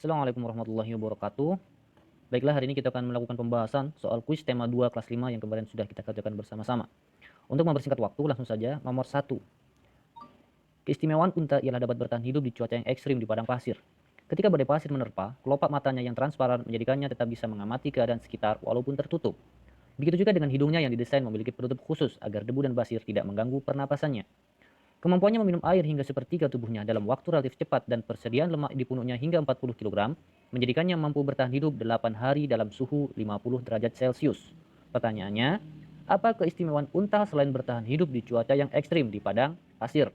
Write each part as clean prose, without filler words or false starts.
Assalamualaikum warahmatullahi wabarakatuh. Baiklah, hari ini kita akan melakukan pembahasan soal kuis tema 2 kelas 5 yang kemarin sudah kita kerjakan bersama-sama. Untuk mempersingkat waktu, langsung saja. Nomor 1. Keistimewaan unta ialah dapat bertahan hidup di cuaca yang ekstrim di padang pasir. Ketika badai pasir menerpa, kelopak matanya yang transparan menjadikannya tetap bisa mengamati keadaan sekitar walaupun tertutup. Begitu juga dengan hidungnya yang didesain memiliki penutup khusus agar debu dan pasir tidak mengganggu pernapasannya. Kemampuannya meminum air hingga sepertiga tubuhnya dalam waktu relatif cepat dan persediaan lemak di punuknya hingga 40 kg menjadikannya mampu bertahan hidup 8 hari dalam suhu 50 derajat Celcius. Pertanyaannya, apa keistimewaan unta selain bertahan hidup di cuaca yang ekstrim di padang pasir?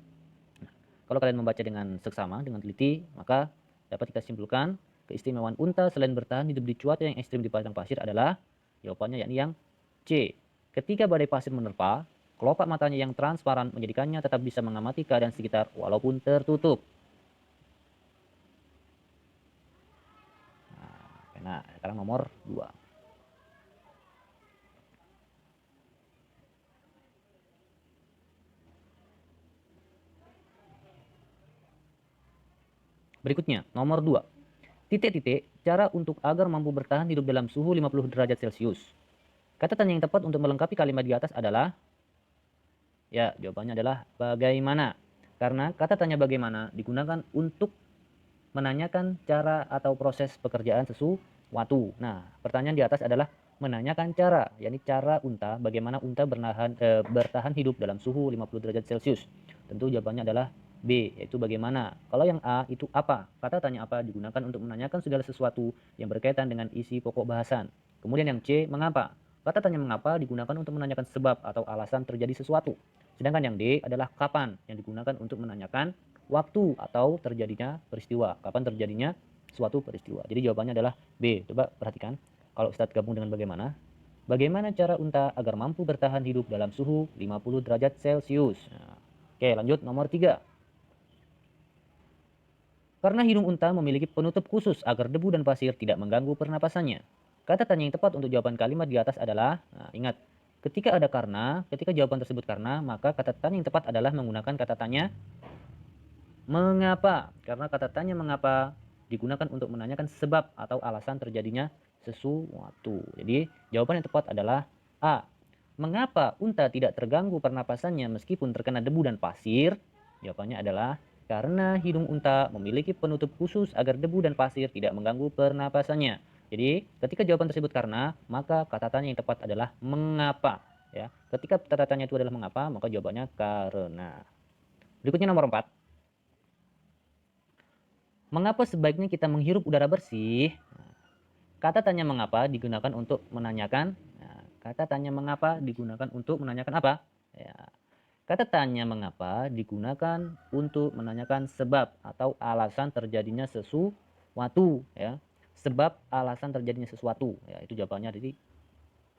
Kalau kalian membaca dengan seksama, dengan teliti, maka dapat kita simpulkan keistimewaan unta selain bertahan hidup di cuaca yang ekstrim di padang pasir adalah jawabannya yakni yang C. Ketika badai pasir menerpa, kelopak matanya yang transparan menjadikannya tetap bisa mengamati keadaan sekitar walaupun tertutup. Nah, sekarang nomor 2. Berikutnya, nomor 2. Titik-titik, cara untuk agar mampu bertahan hidup dalam suhu 50 derajat Celcius. Kata tanya yang tepat untuk melengkapi kalimat di atas adalah, ya, jawabannya adalah bagaimana. Karena kata tanya bagaimana digunakan untuk menanyakan cara atau proses pekerjaan sesuatu. Nah, pertanyaan di atas adalah menanyakan cara, yakni cara unta, bagaimana unta bertahan hidup dalam suhu 50 derajat Celcius. Tentu jawabannya adalah B, yaitu bagaimana. Kalau yang A itu apa? Kata tanya apa digunakan untuk menanyakan segala sesuatu yang berkaitan dengan isi pokok bahasan. Kemudian yang C, mengapa? Kata tanya mengapa digunakan untuk menanyakan sebab atau alasan terjadi sesuatu. Sedangkan yang D adalah kapan, yang digunakan untuk menanyakan waktu atau terjadinya peristiwa. Kapan terjadinya suatu peristiwa. Jadi jawabannya adalah B. Coba perhatikan. Kalau Ustadz gabung dengan bagaimana? Bagaimana cara unta agar mampu bertahan hidup dalam suhu 50 derajat Celcius? Nah, oke, lanjut nomor 3. Karena hidung unta memiliki penutup khusus agar debu dan pasir tidak mengganggu pernapasannya. Kata tanya yang tepat untuk jawaban kalimat di atas adalah, nah, ingat, ketika jawaban tersebut karena, maka kata tanya yang tepat adalah menggunakan kata tanya mengapa. Karena kata tanya mengapa digunakan untuk menanyakan sebab atau alasan terjadinya sesuatu. Jadi jawaban yang tepat adalah A. Mengapa unta tidak terganggu pernapasannya meskipun terkena debu dan pasir? Jawabannya adalah karena hidung unta memiliki penutup khusus agar debu dan pasir tidak mengganggu pernapasannya. Jadi, ketika jawaban tersebut karena, maka kata tanya yang tepat adalah mengapa. Ya, ketika kata tanya itu adalah mengapa, maka jawabannya karena. Berikutnya nomor 4. Mengapa sebaiknya kita menghirup udara bersih? Kata tanya mengapa digunakan untuk menanyakan. Nah, kata tanya mengapa digunakan untuk menanyakan apa? Ya, kata tanya mengapa digunakan untuk menanyakan sebab atau alasan terjadinya sesuatu. Ya, sebab alasan terjadinya sesuatu. Ya, itu jawabannya dari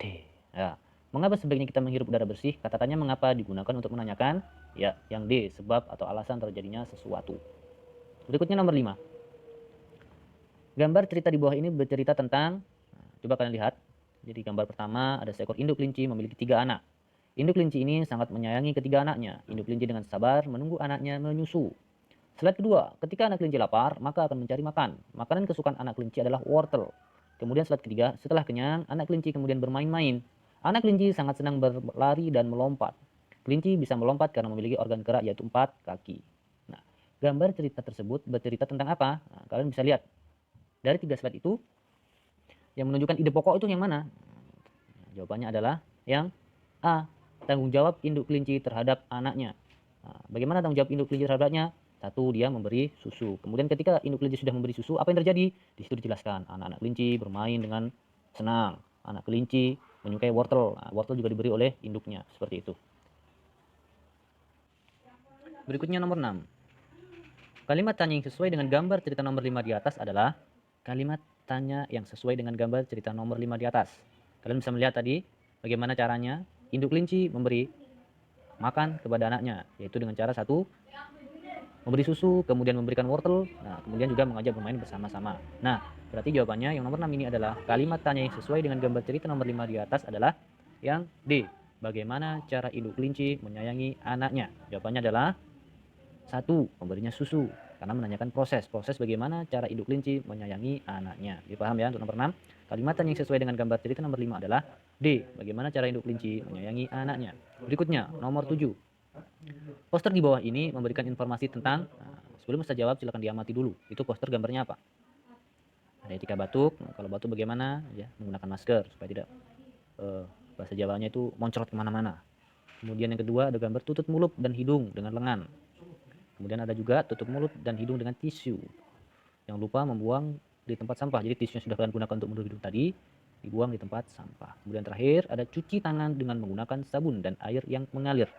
D. Ya, mengapa sebaiknya kita menghirup udara bersih? Kata tanya mengapa digunakan untuk menanyakan. Ya, yang D, sebab atau alasan terjadinya sesuatu. Berikutnya nomor 5. Gambar cerita di bawah ini bercerita tentang, coba kalian lihat. Jadi gambar pertama ada seekor induk kelinci memiliki 3 anak. Induk kelinci ini sangat menyayangi ketiga anaknya. Induk kelinci dengan sabar menunggu anaknya menyusu. Slide kedua, ketika anak kelinci lapar, maka akan mencari makan. Makanan kesukaan anak kelinci adalah wortel. Kemudian slide ketiga, setelah kenyang, anak kelinci kemudian bermain-main. Anak kelinci sangat senang berlari dan melompat. Kelinci bisa melompat karena memiliki organ gerak yaitu 4 kaki. Nah, gambar cerita tersebut bercerita tentang apa? Nah, kalian bisa lihat. Dari 3 slide itu, yang menunjukkan ide pokok itu yang mana? Jawabannya adalah yang A. Tanggung jawab induk kelinci terhadap anaknya. Nah, bagaimana tanggung jawab induk kelinci terhadap anaknya? Satu, dia memberi susu. Kemudian ketika induk kelinci sudah memberi susu, apa yang terjadi? Di situ dijelaskan, anak-anak kelinci bermain dengan senang. Anak kelinci menyukai wortel. Nah, wortel juga diberi oleh induknya, seperti itu. Berikutnya nomor 6. Kalimat tanya yang sesuai dengan gambar cerita nomor 5 di atas adalah kalimat tanya yang sesuai dengan gambar cerita nomor 5 di atas. Kalian bisa melihat tadi bagaimana caranya induk kelinci memberi makan kepada anaknya, yaitu dengan cara satu, memberi susu, kemudian memberikan wortel, nah kemudian juga mengajak bermain bersama-sama. Nah, berarti jawabannya yang nomor 6 ini adalah kalimat tanya yang sesuai dengan gambar cerita nomor 5 di atas adalah yang D. Bagaimana cara induk kelinci menyayangi anaknya? Jawabannya adalah 1. Memberinya susu. karena menanyakan proses bagaimana cara induk kelinci menyayangi anaknya. Dipaham ya untuk nomor 6. Kalimatan yang sesuai dengan gambar cerita nomor 5 adalah D. Bagaimana cara induk kelinci menyayangi anaknya. Berikutnya nomor 7. Poster di bawah ini memberikan informasi tentang, sebelum saya jawab silakan diamati dulu. Itu poster gambarnya apa? Ada etika batuk. Kalau batuk bagaimana? Ya, menggunakan masker supaya tidak bahasa Jawanya itu moncrot kemana-mana. Kemudian yang kedua ada gambar tutup mulut dan hidung dengan lengan. Kemudian ada juga tutup mulut dan hidung dengan tisu. Jangan lupa membuang di tempat sampah. Jadi tisu yang sudah kalian gunakan untuk menutup hidung tadi dibuang di tempat sampah. Kemudian terakhir ada cuci tangan dengan menggunakan sabun dan air yang mengalir.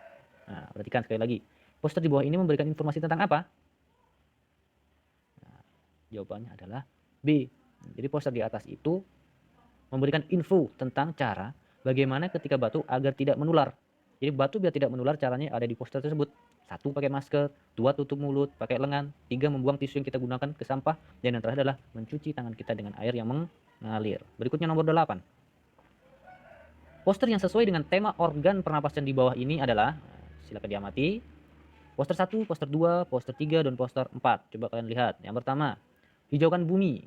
Nah, perhatikan sekali lagi. Poster di bawah ini memberikan informasi tentang apa? Nah, jawabannya adalah B. Jadi poster di atas itu memberikan info tentang cara bagaimana ketika batuk agar tidak menular. Jadi batuk biar tidak menular caranya ada di poster tersebut. 1. Pakai masker, 2. Tutup mulut, pakai lengan, 3. Membuang tisu yang kita gunakan ke sampah, dan yang terakhir adalah mencuci tangan kita dengan air yang mengalir. Berikutnya nomor 8. Poster yang sesuai dengan tema organ pernapasan di bawah ini adalah, silakan diamati, poster 1, poster 2, poster 3, dan poster 4. Coba kalian lihat. Yang pertama, hijaukan bumi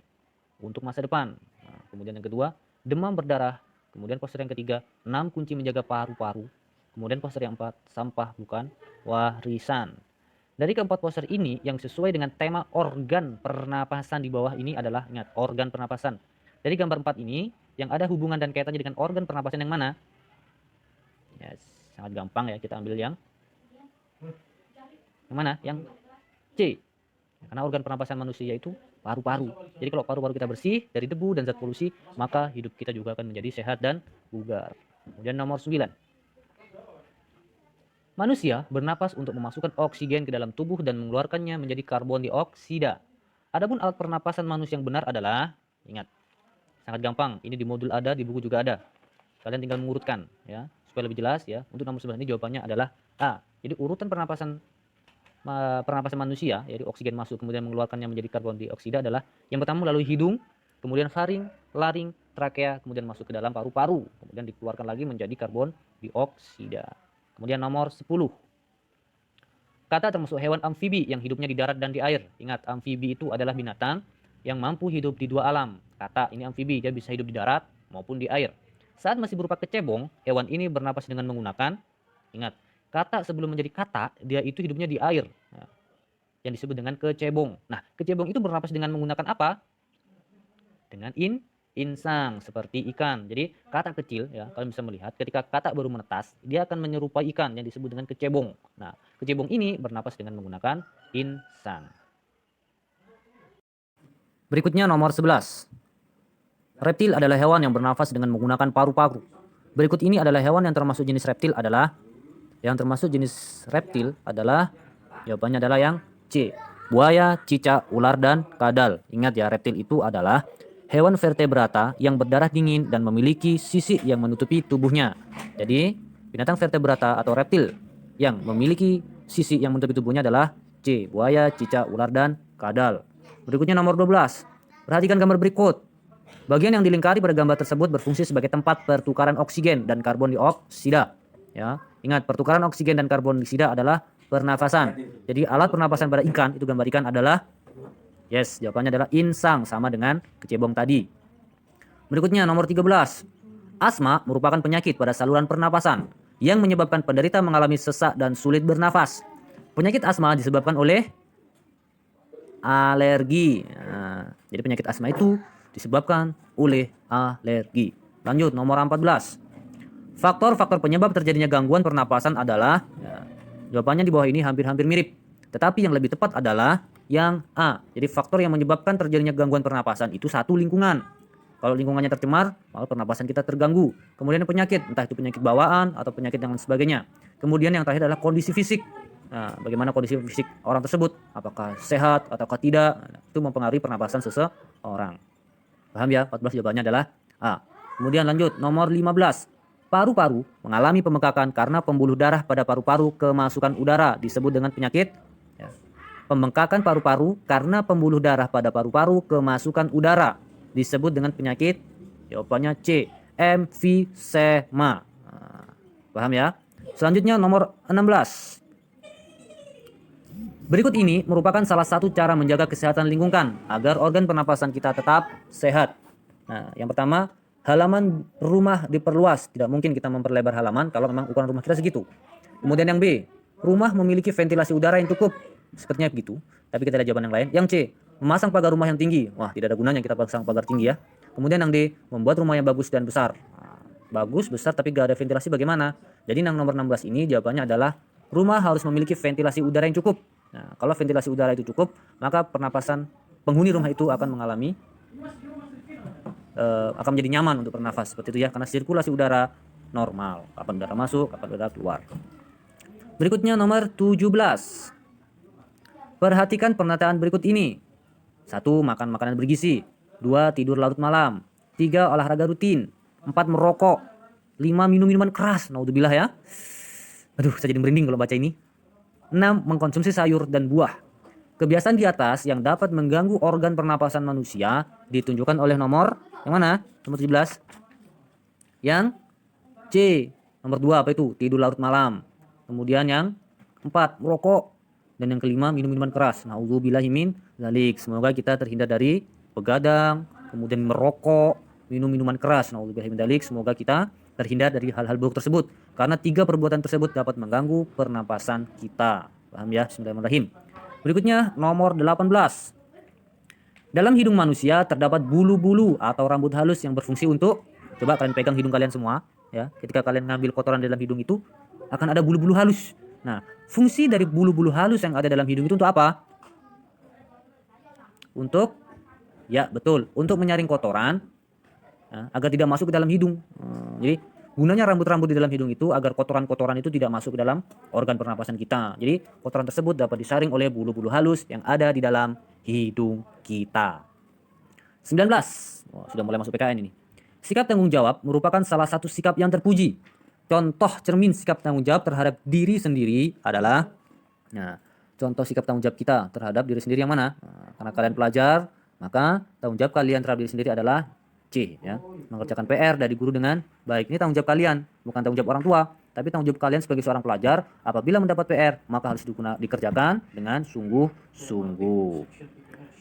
untuk masa depan. Nah, kemudian yang kedua, demam berdarah. Kemudian poster yang ketiga, 6 kunci menjaga paru-paru. Kemudian poster yang 4, sampah bukan warisan. Dari keempat poster ini, yang sesuai dengan tema organ pernapasan di bawah ini adalah, ingat, organ pernapasan. Dari gambar 4 ini, yang ada hubungan dan kaitannya dengan organ pernapasan yang mana? Yes, sangat gampang ya, kita ambil yang mana? Yang C. Karena organ pernapasan manusia itu paru-paru. Jadi kalau paru-paru kita bersih dari debu dan zat polusi, maka hidup kita juga akan menjadi sehat dan bugar. Kemudian nomor 9. Manusia bernapas untuk memasukkan oksigen ke dalam tubuh dan mengeluarkannya menjadi karbon dioksida. Adapun alat pernapasan manusia yang benar adalah, ingat, sangat gampang. Ini di modul ada, di buku juga ada. Kalian tinggal mengurutkan ya, supaya lebih jelas ya. Untuk nomor 9 ini jawabannya adalah A. Jadi urutan pernapasan manusia, yaitu oksigen masuk kemudian mengeluarkannya menjadi karbon dioksida adalah yang pertama melalui hidung, kemudian faring, laring, trakea, kemudian masuk ke dalam paru-paru, kemudian dikeluarkan lagi menjadi karbon dioksida. Kemudian nomor 10. Kata termasuk hewan amfibi yang hidupnya di darat dan di air. Ingat, amfibi itu adalah binatang yang mampu hidup di dua alam. Kata ini amfibi, dia bisa hidup di darat maupun di air. Saat masih berupa kecebong, hewan ini bernapas dengan menggunakan, ingat, kata sebelum menjadi kata, dia itu hidupnya di air. Nah, yang disebut dengan kecebong. Nah, kecebong itu bernapas dengan menggunakan apa? Dengan insang, seperti ikan. Jadi kata kecil ya, kalian bisa melihat ketika kata baru menetas, dia akan menyerupai ikan yang disebut dengan kecebong. Nah, kecebong ini bernapas dengan menggunakan insang. Berikutnya nomor 11. Reptil adalah hewan yang bernafas dengan menggunakan paru-paru. Berikut ini adalah hewan yang termasuk jenis reptil adalah, jawabannya adalah yang C. Buaya, cicak, ular, dan kadal. Ingat ya, reptil itu adalah hewan vertebrata yang berdarah dingin dan memiliki sisik yang menutupi tubuhnya. Jadi, binatang vertebrata atau reptil yang memiliki sisik yang menutupi tubuhnya adalah C. Buaya, cicak, ular, dan kadal. Berikutnya nomor 12. Perhatikan gambar berikut. Bagian yang dilingkari pada gambar tersebut berfungsi sebagai tempat pertukaran oksigen dan karbon dioksida. Ya, ingat, pertukaran oksigen dan karbon dioksida adalah pernafasan. Jadi alat pernafasan pada ikan, itu gambar ikan adalah, yes, jawabannya adalah insang, sama dengan kecebong tadi. Berikutnya nomor 13. Asma merupakan penyakit pada saluran pernapasan yang menyebabkan penderita mengalami sesak dan sulit bernafas. Penyakit asma disebabkan oleh alergi. Nah, jadi penyakit asma itu disebabkan oleh alergi. Lanjut nomor 14. Faktor-faktor penyebab terjadinya gangguan pernapasan adalah, jawabannya di bawah ini hampir-hampir mirip. Tetapi yang lebih tepat adalah yang A. Jadi faktor yang menyebabkan terjadinya gangguan pernapasan itu 1, lingkungan. Kalau lingkungannya tercemar, maka pernapasan kita terganggu. Kemudian penyakit, entah itu penyakit bawaan atau penyakit yang lain sebagainya. Kemudian yang terakhir adalah kondisi fisik. Nah, bagaimana kondisi fisik orang tersebut? Apakah sehat ataukah tidak? Nah, itu mempengaruhi pernapasan seseorang. Paham ya? 14 jawabannya adalah A. Kemudian lanjut, nomor 15. Paru-paru mengalami pembengkakan karena pembuluh darah pada paru-paru kemasukan udara, disebut dengan penyakit, ya, pembengkakan paru-paru karena pembuluh darah pada paru-paru kemasukan udara, disebut dengan penyakit, jawabannya C. Emfisema. Nah, paham ya? Selanjutnya nomor 16. Berikut ini merupakan salah satu cara menjaga kesehatan lingkungan agar organ pernapasan kita tetap sehat. Nah, yang pertama, halaman rumah diperluas. Tidak mungkin kita memperlebar halaman kalau memang ukuran rumah kita segitu. Kemudian yang B, rumah memiliki ventilasi udara yang cukup. Sepertinya begitu, tapi kita lihat jawaban yang lain. Yang C, memasang pagar rumah yang tinggi. Wah, tidak ada gunanya kita pasang pagar tinggi ya. Kemudian yang D, membuat rumah yang bagus dan besar. Nah, bagus, besar, tapi gak ada ventilasi bagaimana? Jadi yang nomor 16 ini jawabannya adalah rumah harus memiliki ventilasi udara yang cukup. Nah, kalau ventilasi udara itu cukup, maka pernapasan penghuni rumah itu akan mengalami akan menjadi nyaman untuk bernafas seperti itu ya, karena sirkulasi udara normal, kapan udara masuk, kapan udara keluar. Berikutnya nomor 17. Perhatikan pernyataan berikut ini. 1. Makan makanan bergizi. 2. Tidur larut malam. 3. Olahraga rutin. 4. Merokok. 5. Minum minuman keras. Naudzubillah ya. Aduh, saya jadi merinding kalau baca ini. 6. Mengkonsumsi sayur dan buah. Kebiasaan di atas yang dapat mengganggu organ pernapasan manusia ditunjukkan oleh nomor yang mana? Nomor 17. Yang C. Nomor 2 apa itu? Tidur larut malam. Kemudian yang 4. Merokok. Dan yang kelima, minum minuman keras. Nauzubillahi min dzalik. Semoga kita terhindar dari begadang, kemudian merokok, minum minuman keras. Nauzubillahi min dzalik. Semoga kita terhindar dari hal-hal buruk tersebut. Karena 3 perbuatan tersebut dapat mengganggu pernapasan kita. Paham ya? Bismillahirrahmanirrahim. Berikutnya nomor 18. Dalam hidung manusia terdapat bulu-bulu atau rambut halus yang berfungsi untuk, coba kalian pegang hidung kalian semua ya. Ketika kalian ngambil kotoran dalam hidung itu akan ada bulu-bulu halus. Nah, fungsi dari bulu-bulu halus yang ada dalam hidung itu untuk apa? Untuk, ya betul, untuk menyaring kotoran ya, agar tidak masuk ke dalam hidung. Jadi gunanya rambut-rambut di dalam hidung itu agar kotoran-kotoran itu tidak masuk ke dalam organ pernapasan kita. Jadi kotoran tersebut dapat disaring oleh bulu-bulu halus yang ada di dalam hidung kita. 19. Wah, sudah mulai masuk PKN ini. Sikap tanggung jawab merupakan salah satu sikap yang terpuji. Contoh cermin sikap tanggung jawab terhadap diri sendiri adalah, nah, contoh sikap tanggung jawab kita terhadap diri sendiri yang mana? Nah, karena kalian pelajar, maka tanggung jawab kalian terhadap diri sendiri adalah C, ya, mengerjakan PR dari guru dengan baik. Ini tanggung jawab kalian, bukan tanggung jawab orang tua, tapi tanggung jawab kalian sebagai seorang pelajar. Apabila mendapat PR, maka harus dikerjakan dengan sungguh-sungguh.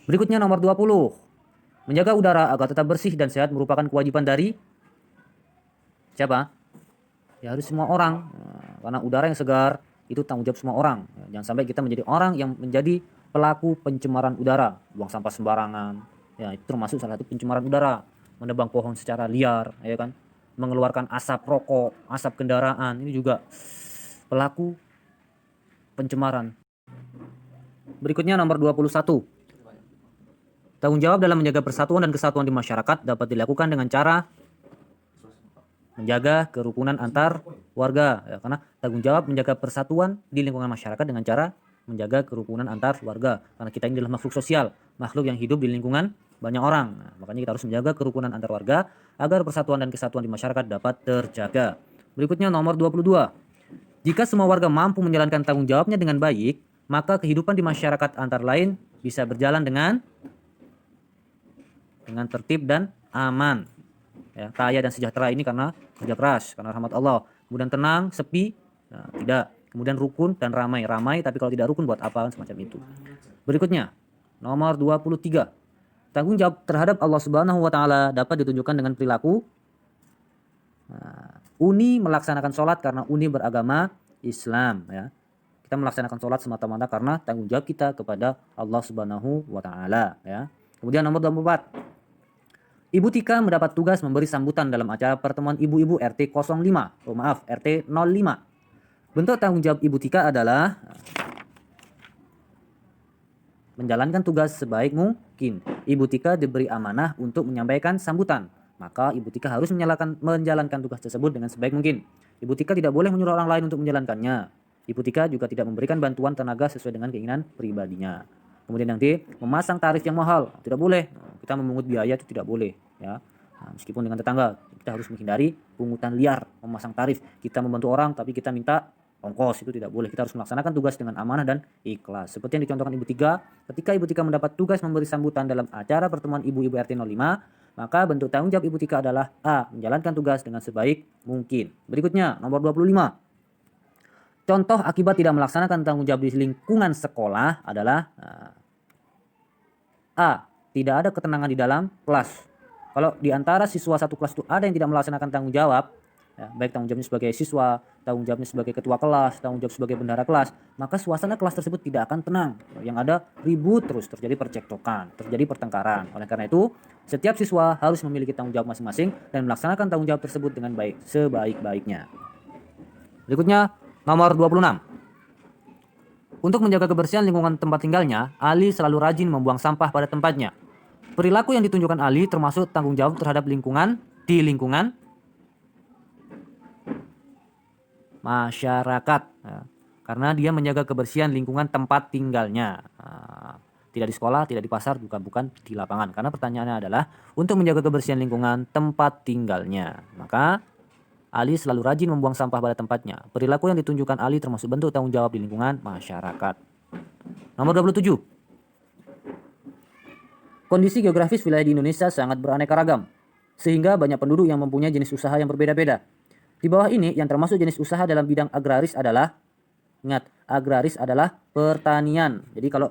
Berikutnya nomor 20. Menjaga udara agar tetap bersih dan sehat merupakan kewajiban dari siapa? Ya harus semua orang. Nah, karena udara yang segar itu tanggung jawab semua orang. Jangan sampai kita menjadi orang yang menjadi pelaku pencemaran udara, buang sampah sembarangan. Ya, itu termasuk salah satu pencemaran udara. Menebang pohon secara liar, ya kan? Mengeluarkan asap rokok, asap kendaraan, ini juga pelaku pencemaran. Berikutnya nomor 21. Tanggung jawab dalam menjaga persatuan dan kesatuan di masyarakat dapat dilakukan dengan cara menjaga kerukunan antar warga, ya, karena tanggung jawab menjaga persatuan di lingkungan masyarakat dengan cara menjaga kerukunan antar warga, karena kita ini adalah makhluk sosial, makhluk yang hidup di lingkungan banyak orang. Nah, makanya kita harus menjaga kerukunan antar warga agar persatuan dan kesatuan di masyarakat dapat terjaga. Berikutnya nomor 22. Jika semua warga mampu menjalankan tanggung jawabnya dengan baik, maka kehidupan di masyarakat antara lain bisa berjalan dengan tertib dan aman. Ya, kaya dan sejahtera ini karena kerja keras, karena rahmat Allah. Kemudian tenang, sepi, nah, tidak. Kemudian rukun dan ramai. Ramai tapi kalau tidak rukun buat apa, semacam itu. Berikutnya, nomor 23. Tanggung jawab terhadap Allah Subhanahu wa taala dapat ditunjukkan dengan perilaku. Nah, Uni melaksanakan sholat karena Uni beragama Islam, ya. Kita melaksanakan sholat semata-mata karena tanggung jawab kita kepada Allah Subhanahu wa taala, ya. Kemudian nomor 24. Ibu Tika mendapat tugas memberi sambutan dalam acara pertemuan ibu-ibu RT 05. Oh maaf, RT 05. Bentuk tanggung jawab Ibu Tika adalah menjalankan tugas sebaik mungkin. Ibu Tika diberi amanah untuk menyampaikan sambutan. Maka Ibu Tika harus menjalankan tugas tersebut dengan sebaik mungkin. Ibu Tika tidak boleh menyuruh orang lain untuk menjalankannya. Ibu Tika juga tidak memberikan bantuan tenaga sesuai dengan keinginan pribadinya. Kemudian yang D, memasang tarif yang mahal. Tidak boleh. Kita memungut biaya itu tidak boleh, ya. Nah, meskipun dengan tetangga, kita harus menghindari pungutan liar, memasang tarif. Kita membantu orang tapi kita minta ongkos, itu tidak boleh. Kita harus melaksanakan tugas dengan amanah dan ikhlas. Seperti yang dicontohkan Ibu Tika, ketika Ibu Tika mendapat tugas memberi sambutan dalam acara pertemuan ibu-ibu RT 05, maka bentuk tanggung jawab Ibu Tika adalah A, menjalankan tugas dengan sebaik mungkin. Berikutnya, nomor 25. Contoh akibat tidak melaksanakan tanggung jawab di lingkungan sekolah adalah A. Tidak ada ketenangan di dalam kelas. Kalau di antara siswa satu kelas itu ada yang tidak melaksanakan tanggung jawab, ya, baik tanggung jawabnya sebagai siswa, tanggung jawabnya sebagai ketua kelas, tanggung jawab sebagai bendahara kelas, maka suasana kelas tersebut tidak akan tenang. Yang ada ribut terus, terjadi percekcokan, terjadi pertengkaran. Oleh karena itu, setiap siswa harus memiliki tanggung jawab masing-masing dan melaksanakan tanggung jawab tersebut dengan baik, sebaik-baiknya. Berikutnya, nomor 26. Untuk menjaga kebersihan lingkungan tempat tinggalnya, Ali selalu rajin membuang sampah pada tempatnya. Perilaku yang ditunjukkan Ali termasuk tanggung jawab terhadap lingkungan di lingkungan masyarakat. Karena dia menjaga kebersihan lingkungan tempat tinggalnya. Tidak di sekolah, tidak di pasar, bukan di lapangan. Karena pertanyaannya adalah untuk menjaga kebersihan lingkungan tempat tinggalnya. Maka Ali selalu rajin membuang sampah pada tempatnya. Perilaku yang ditunjukkan Ali termasuk bentuk tanggung jawab di lingkungan masyarakat. Nomor 27. Kondisi geografis wilayah di Indonesia sangat beraneka ragam, sehingga banyak penduduk yang mempunyai jenis usaha yang berbeda-beda. Di bawah ini yang termasuk jenis usaha dalam bidang agraris adalah, ingat, agraris adalah pertanian. Jadi kalau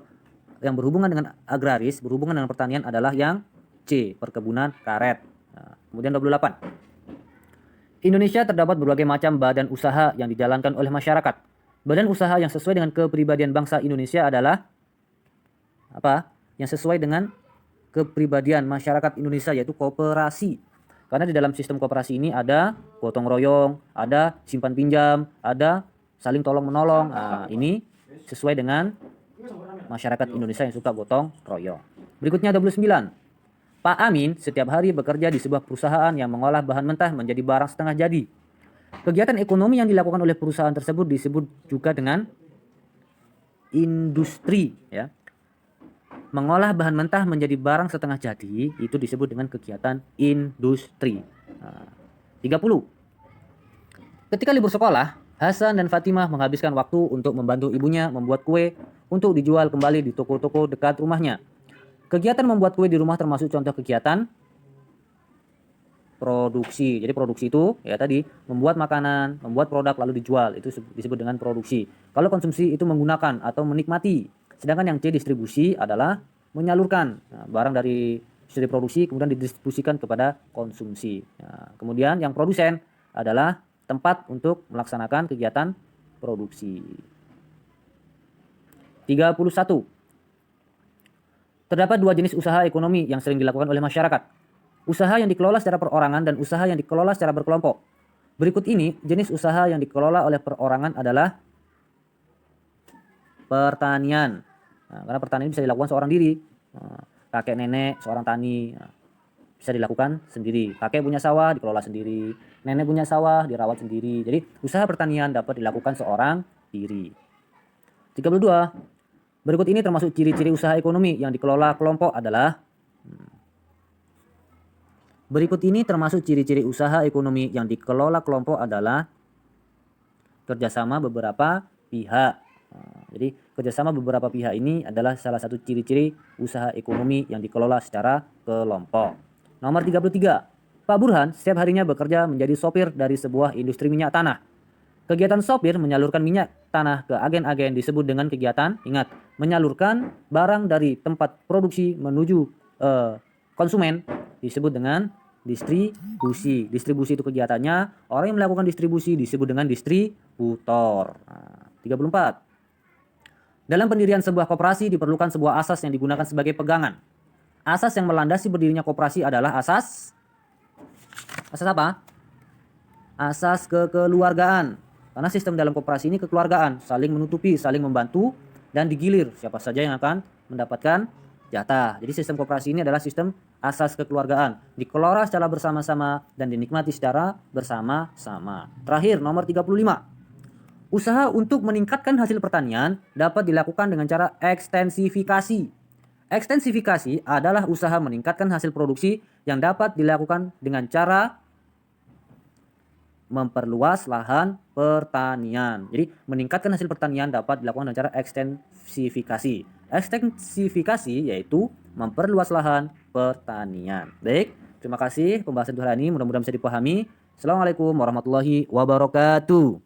yang berhubungan dengan agraris, berhubungan dengan pertanian adalah yang C, perkebunan karet. Kemudian 28. Indonesia terdapat berbagai macam badan usaha yang dijalankan oleh masyarakat. Badan usaha yang sesuai dengan kepribadian bangsa Indonesia adalah apa? Yang sesuai dengan kepribadian masyarakat Indonesia, yaitu koperasi. Karena di dalam sistem koperasi ini ada gotong royong, ada simpan pinjam, ada saling tolong menolong. Ini sesuai dengan masyarakat Indonesia yang suka gotong royong. Berikutnya 29. Pak Amin setiap hari bekerja di sebuah perusahaan yang mengolah bahan mentah menjadi barang setengah jadi. Kegiatan ekonomi yang dilakukan oleh perusahaan tersebut disebut juga dengan industri, ya. Mengolah bahan mentah menjadi barang setengah jadi itu disebut dengan kegiatan industri. 30. Ketika libur sekolah, Hasan dan Fatimah menghabiskan waktu untuk membantu ibunya membuat kue untuk dijual kembali di toko-toko dekat rumahnya. Kegiatan membuat kue di rumah termasuk contoh kegiatan produksi. Jadi produksi itu ya tadi membuat makanan, membuat produk lalu dijual, itu disebut dengan produksi. Kalau konsumsi itu menggunakan atau menikmati. Sedangkan yang C, distribusi, adalah menyalurkan barang dari hasil produksi kemudian didistribusikan kepada konsumsi. Kemudian yang produsen adalah tempat untuk melaksanakan kegiatan produksi. 31. Terdapat dua jenis usaha ekonomi yang sering dilakukan oleh masyarakat. Usaha yang dikelola secara perorangan dan usaha yang dikelola secara berkelompok. Berikut ini jenis usaha yang dikelola oleh perorangan adalah pertanian. Karena pertanian bisa dilakukan seorang diri. Kakek nenek seorang tani bisa dilakukan sendiri. Kakek punya sawah dikelola sendiri. Nenek punya sawah dirawat sendiri. Jadi usaha pertanian dapat dilakukan seorang diri. 32. Berikut ini termasuk ciri-ciri usaha ekonomi yang dikelola kelompok adalah berikut ini termasuk ciri-ciri usaha ekonomi yang dikelola kelompok adalah kerjasama beberapa pihak. Jadi kerjasama beberapa pihak ini adalah salah satu ciri-ciri usaha ekonomi yang dikelola secara kelompok. Nomor 33. Pak Burhan setiap harinya bekerja menjadi sopir dari sebuah industri minyak tanah. Kegiatan sopir menyalurkan minyak tanah ke agen-agen disebut dengan kegiatan, ingat, menyalurkan barang dari tempat produksi menuju konsumen disebut dengan distribusi. Distribusi itu kegiatannya, orang yang melakukan distribusi disebut dengan distributor. 34. Dalam pendirian sebuah koperasi diperlukan sebuah asas yang digunakan sebagai pegangan. Asas yang melandasi berdirinya koperasi adalah asas apa? Asas kekeluargaan. Karena sistem dalam koperasi ini kekeluargaan, saling menutupi, saling membantu, dan digilir siapa saja yang akan mendapatkan jatah. Jadi sistem koperasi ini adalah sistem asas kekeluargaan, dikelola secara bersama-sama dan dinikmati secara bersama-sama. Terakhir, nomor 35. Usaha untuk meningkatkan hasil pertanian dapat dilakukan dengan cara ekstensifikasi. Ekstensifikasi adalah usaha meningkatkan hasil produksi yang dapat dilakukan dengan cara memperluas lahan pertanian. Jadi meningkatkan hasil pertanian dapat dilakukan dengan cara ekstensifikasi. Ekstensifikasi yaitu memperluas lahan pertanian. Baik, terima kasih pembahasan hari ini, mudah-mudahan bisa dipahami. Assalamualaikum warahmatullahi wabarakatuh.